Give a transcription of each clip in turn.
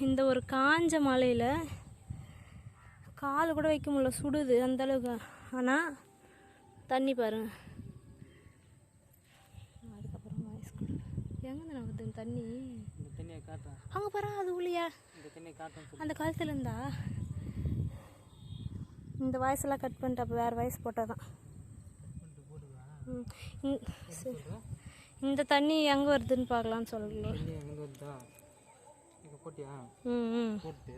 இந்த ஒரு காஞ்ச மலையில் கால் கூட வைக்க முடியல, சுடுது அந்தளவுக்கு. ஆனால் தண்ணி பாருங்க. அதுக்கப்புறம் எங்கே வருது தண்ணி? அங்கே பாரு, அது உள்ளியா அந்த காலத்தில் இருந்தா. இந்த வயசெல்லாம் கட் பண்ணிட்டு அப்போ வேறு வயசு போட்டால் தான். இந்த தண்ணி எங்கே வருதுன்னு பார்க்கலான்னு சொல்லலாம். போட்டு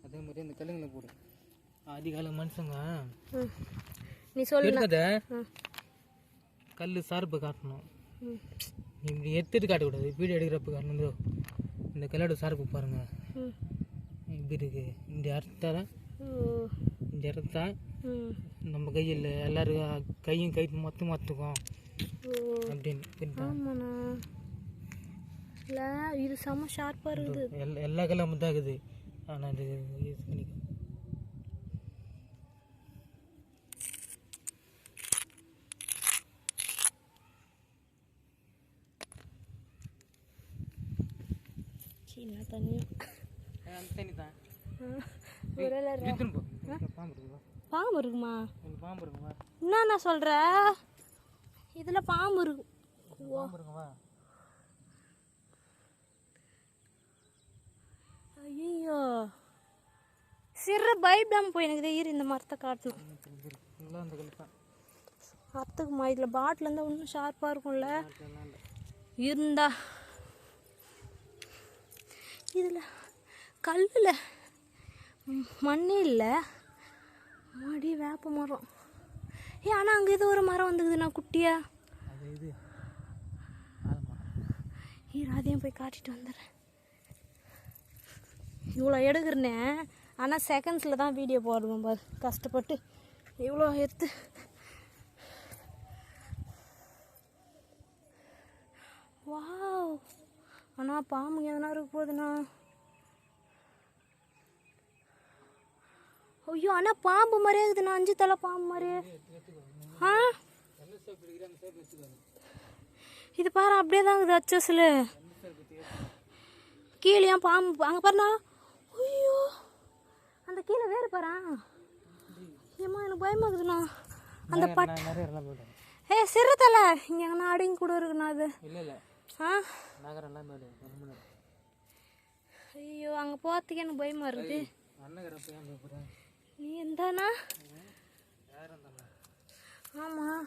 அதே மாதிரி இந்த கல்லுங்களை போடு. அதிகால மனுஷங்க நீ சொல்லுத கல் சார்பு காட்டணும். இப்படி எடுத்துட்டு காட்டக்கூடாது, வீடியோ எடுக்கிறப்ப காட்டணும். இந்த கல்லோட சார்பு பாருங்க இப்படி இருக்கு. இந்த இடத்த நம்ம கையில் எல்லாரும் கையும் கை மொத்தம் மாற்றுக்கும் அப்படின்னு. இல்லை, இது செம்ம ஷார்ப்பாக இருக்குது. எல்லா கல்லாமல் தான் இருக்குது. ஆனால் இது யூஸ் பண்ணிக்க. சின்ன தண்ணி தண்ணி தான். பாம்பு இருக்குமா? பாம்பு இருக்குமா? என்ன சொல்கிற? இதில் பாம்பு இருக்கு. ஐயோ, சிறு பயப்படாமல் போய் எனக்கு ஈர் இந்த மரத்தை காட்டணும். அத்துக்குமா? இதில் பாட்டில் இருந்தால் இன்னும் ஷார்ப்பாக இருக்கும்ல இருந்தா. இதில் கல்லில் மண்ணே இல்லை, மாடி வேப்ப மரம். ஆனால் அங்கே ஏதோ ஒரு மரம் வந்துக்குதுண்ணா குட்டியா. அதையும் போய் காட்டிட்டு வந்துடுறேன். இவ்வளோ எடுக்கிறனே, ஆனால் செகண்ட்ஸில் தான் வீடியோ போடுவேன் பாரு. கஷ்டப்பட்டு இவ்வளோ எடுத்து. வாவ், ஆனால் பாம்பு எதனா இருக்க போகுதுண்ணா. ஐயோ, ஆனால் பாம்பு மாதிரியே இருக்குதுண்ணா, 5 தலை பாம்பு மாதிரியே. இது பாரு, அப்படியே தான் இருக்குது அச்சஸில். கீழேயும் பாம்பு அங்கே பாருண்ணா. ஐயோ, அந்த கீழே வேறு பாரு. ஏம்மா, எனக்கு பயமாக இருக்குதுண்ணா. அந்த பட்டு சிறு தலை இங்கே எங்கன்னா அடங்கி கூட இருக்குண்ணா. அது ஐயோ, அங்கே போகிறதுக்கு எனக்கு பயமாக இருக்குது. நீ எந்தாண்ணா? ஆமாம்.